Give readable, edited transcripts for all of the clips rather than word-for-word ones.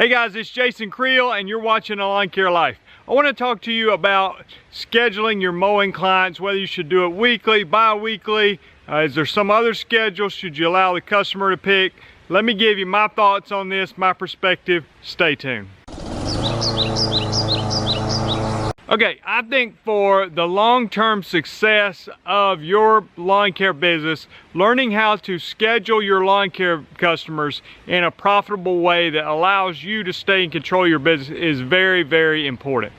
Hey guys, it's Jason Creel and you're watching A Lawn Care Life. I want to talk to you about scheduling your mowing clients, whether you should do it weekly, bi-weekly, is there some other schedule, should you allow the customer to pick? Let me give you my thoughts on this, my perspective. Stay tuned. Okay, I think for the long-term success of your lawn care business, learning how to schedule your lawn care customers in a profitable way that allows you to stay in control of your business is very, very important.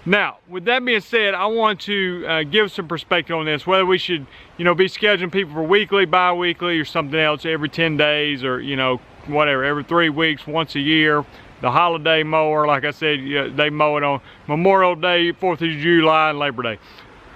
Now, with that being said, I want to give some perspective on this, whether we should, be scheduling people for weekly, bi-weekly, or something else every 10 days, or, whatever, every 3 weeks, once a year. The holiday mower, like I said, they mow it on Memorial Day, 4th of July, and Labor Day.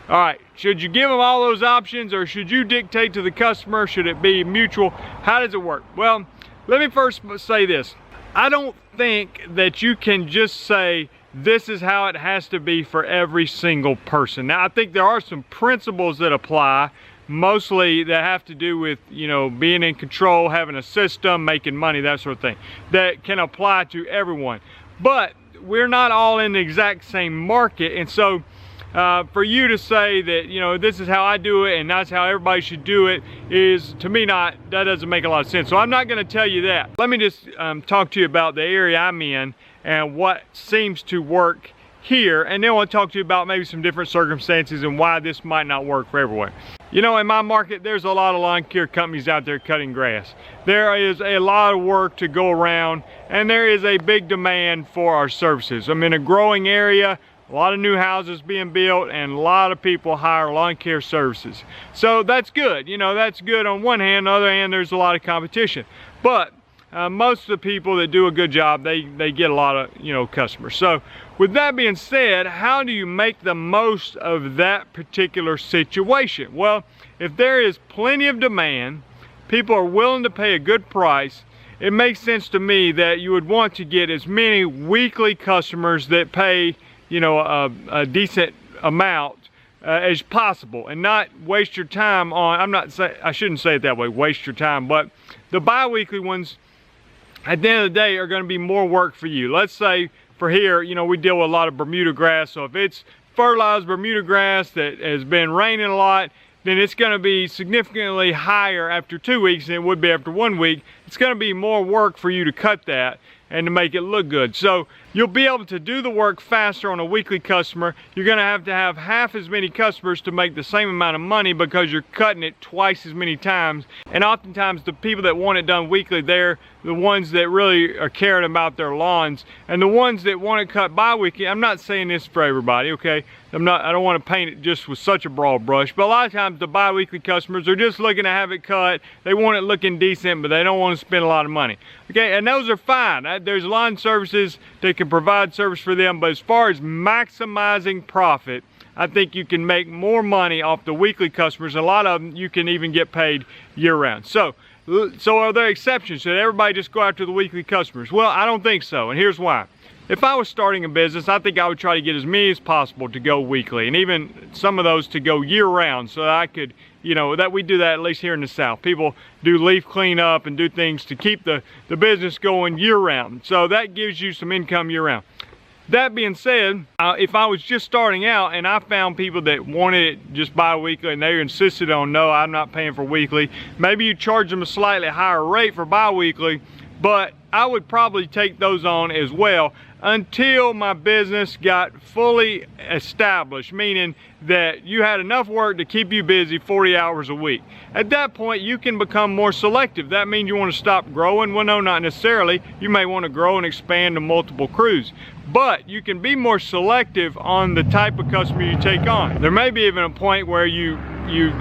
All right, should you give them all those options, or should you dictate to the customer? Should it be mutual? How does it work? Well, let me first say this. I don't think that you can just say, this is how it has to be for every single person. Now, I think there are some principles that apply, mostly that have to do with, being in control, having a system, making money, that sort of thing, that can apply to everyone. But we're not all in the exact same market, and so for you to say that, this is how I do it and that's how everybody should do it is, to me, that doesn't make a lot of sense. So I'm not going to tell you that. Let me just talk to you about the area I'm in and what seems to work here, and then I want to talk to you about maybe some different circumstances and why this might not work for everyone. In my market, there's a lot of lawn care companies out there cutting grass. There is a lot of work to go around, and there is a big demand for our services. I'm in a growing area, a lot of new houses being built, and a lot of people hire lawn care services. So that's good. That's good on one hand. On the other hand, there's a lot of competition. But most of the people that do a good job, they get a lot of customers. So with that being said, how do you make the most of that particular situation? Well, if there is plenty of demand, people are willing to pay a good price, it makes sense to me that you would want to get as many weekly customers that pay a decent amount as possible, and not waste your time on, I shouldn't say it that way, waste your time, but the bi-weekly ones at the end of the day are going to be more work for you. Let's say for here, we deal with a lot of Bermuda grass, so if it's fertilized Bermuda grass that has been raining a lot, then it's going to be significantly higher after 2 weeks than it would be after 1 week. It's going to be more work for you to cut that and to make it look good. So you'll be able to do the work faster on a weekly customer. You're going to have half as many customers to make the same amount of money because you're cutting it twice as many times. And oftentimes the people that want it done weekly, they're the ones that really are caring about their lawns. And the ones that want it cut bi-weekly, I'm not saying this for everybody, okay? I don't want to paint it just with such a broad brush, but a lot of times the bi-weekly customers are just looking to have it cut. They want it looking decent, but they don't want to spend a lot of money. Okay, and those are fine. There's lawn services that can provide service for them, but as far as maximizing profit, I think you can make more money off the weekly customers. A lot of them you can even get paid year-round. So are there exceptions? Should everybody just go after the weekly customers? Well, I don't think so, and here's why. If I was starting a business, I think I would try to get as many as possible to go weekly, and even some of those to go year-round, so that I could, that we do that at least here in the South. People do leaf cleanup and do things to keep the business going year-round. So that gives you some income year-round. That being said, if I was just starting out and I found people that wanted it just bi-weekly and they insisted on, no, I'm not paying for weekly, maybe you charge them a slightly higher rate for bi-weekly, but I would probably take those on as well until my business got fully established, meaning that you had enough work to keep you busy 40 hours a week. At that point, you can become more selective. That means you want to stop growing? Well, no, not necessarily. You may want to grow and expand to multiple crews, but you can be more selective on the type of customer you take on. There may be even a point where you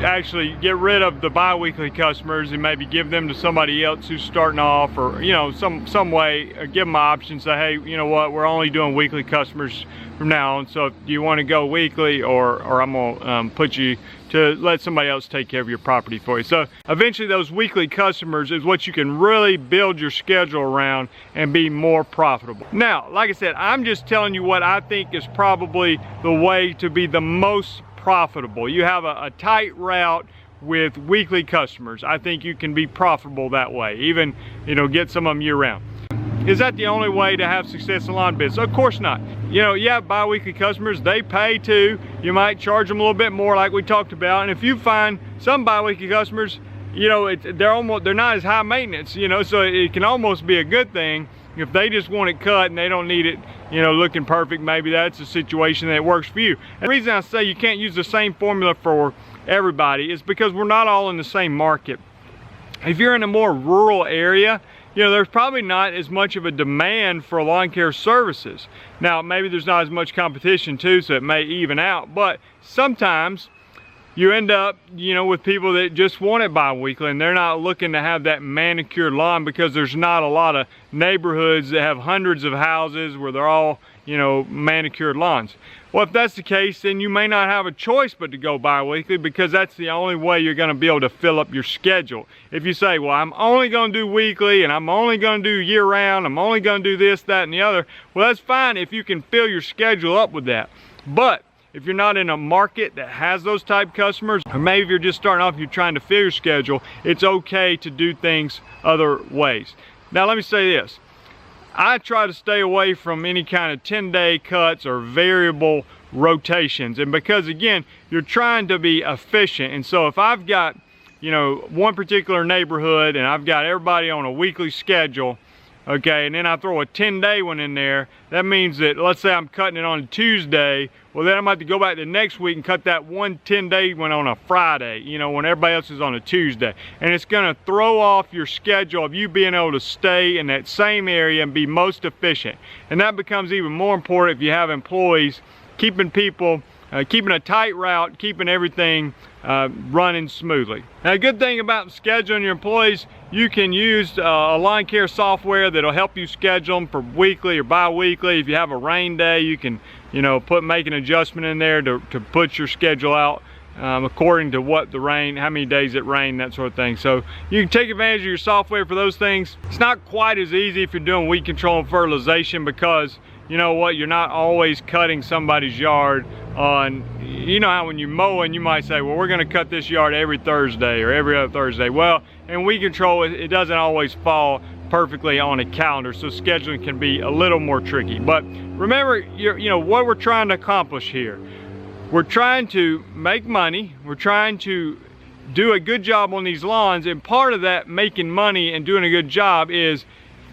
actually get rid of the bi-weekly customers and maybe give them to somebody else who's starting off, or some way, or give them an option, say, hey, you know what, we're only doing weekly customers from now on, so if you want to go weekly, or I'm gonna put you to let somebody else take care of your property for you. So eventually those weekly customers is what you can really build your schedule around and be more profitable. Now, like I said, I'm just telling you what I think is probably the way to be the most profitable. You have a tight route with weekly customers. I think you can be profitable that way, even get some of them year round. Is that the only way to have success in lawn business? Of course not. You know, you have biweekly customers, they pay too. You might charge them a little bit more like we talked about. And if you find some biweekly customers, you know, they're not as high maintenance, you know, so it can almost be a good thing if they just want it cut and they don't need it, you know, looking perfect. Maybe that's a situation that works for you. And the reason I say you can't use the same formula for everybody is because we're not all in the same market. If you're in a more rural area, you know, there's probably not as much of a demand for lawn care services. Now, maybe there's not as much competition too, so it may even out, but sometimes you end up, you know, with people that just want it bi-weekly and they're not looking to have that manicured lawn because there's not a lot of neighborhoods that have hundreds of houses where they're all, you know, manicured lawns. Well, if that's the case, then you may not have a choice but to go bi-weekly because that's the only way you're going to be able to fill up your schedule. If you say, well, I'm only going to do weekly and I'm only going to do year-round, I'm only going to do this, that, and the other, well, that's fine if you can fill your schedule up with that. But if you're not in a market that has those type customers, or maybe if you're just starting off, you're trying to fill your schedule, it's okay to do things other ways. Now, let me say this. I try to stay away from any kind of 10-day cuts or variable rotations. And because, again, you're trying to be efficient. And so if I've got, you know, one particular neighborhood and I've got everybody on a weekly schedule, okay, and then I throw a 10-day one in there, that means that, let's say I'm cutting it on a Tuesday, well, then I'm going to have to go back the next week and cut that one 10-day one on a Friday, you know, when everybody else is on a Tuesday. And it's going to throw off your schedule of you being able to stay in that same area and be most efficient. And that becomes even more important if you have employees, keeping people, keeping a tight route, keeping everything running smoothly. Now, a good thing about scheduling your employees, you can use a lawn care software that'll help you schedule them for weekly or bi-weekly. If you have a rain day, you can, you know, make an adjustment in there to put your schedule out according to what the rain, how many days it rained, that sort of thing. So you can take advantage of your software for those things. It's not quite as easy if you're doing weed control and fertilization because, you know what, you're not always cutting somebody's yard on, you know how when you mowing, you might say, well, we're going to cut this yard every Thursday or every other Thursday. Well, in weed control, it doesn't always fall perfectly on a calendar, so scheduling can be a little more tricky. But remember, you know what we're trying to accomplish here. We're trying to make money. We're trying to do a good job on these lawns, and part of that making money and doing a good job is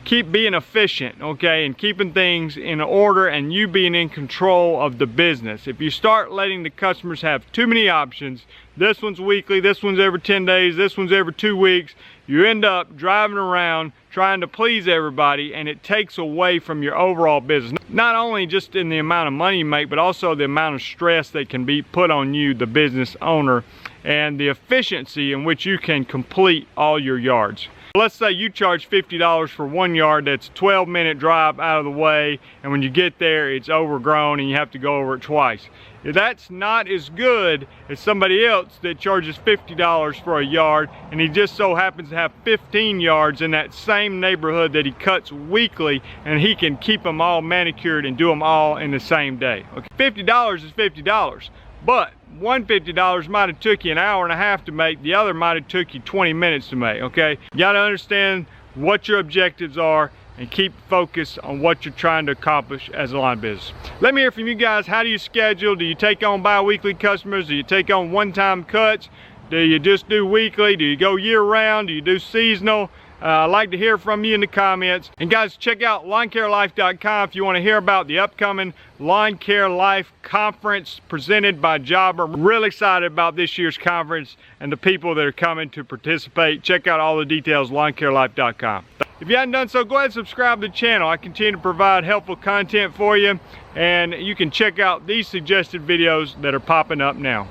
keep being efficient, okay, and keeping things in order and you being in control of the business. If you start letting the customers have too many options, this one's weekly, this one's every 10 days, this one's every 2 weeks, you end up driving around trying to please everybody, and it takes away from your overall business. Not only just in the amount of money you make, but also the amount of stress that can be put on you, the business owner, and the efficiency in which you can complete all your yards. Let's say you charge $50 for 1 yard that's a 12-minute drive out of the way, and when you get there it's overgrown and you have to go over it twice. That's not as good as somebody else that charges $50 for a yard, and he just so happens to have 15 yards in that same neighborhood that he cuts weekly, and he can keep them all manicured and do them all in the same day. Okay, $50 is $50, but one $50 might have took you an hour and a half to make, the other might have took you 20 minutes to make, okay? You gotta understand what your objectives are and keep focused on what you're trying to accomplish as a lawn business. Let me hear from you guys. How do you schedule? Do you take on bi-weekly customers? Do you take on one-time cuts? Do you just do weekly? Do you go year-round? Do you do seasonal? I'd like to hear from you in the comments. And guys, check out lawncarelife.com if you want to hear about the upcoming Lawn Care Life Conference presented by Jobber. I'm really excited about this year's conference and the people that are coming to participate. Check out all the details, lawncarelife.com. If you haven't done so, go ahead and subscribe to the channel. I continue to provide helpful content for you, and you can check out these suggested videos that are popping up now.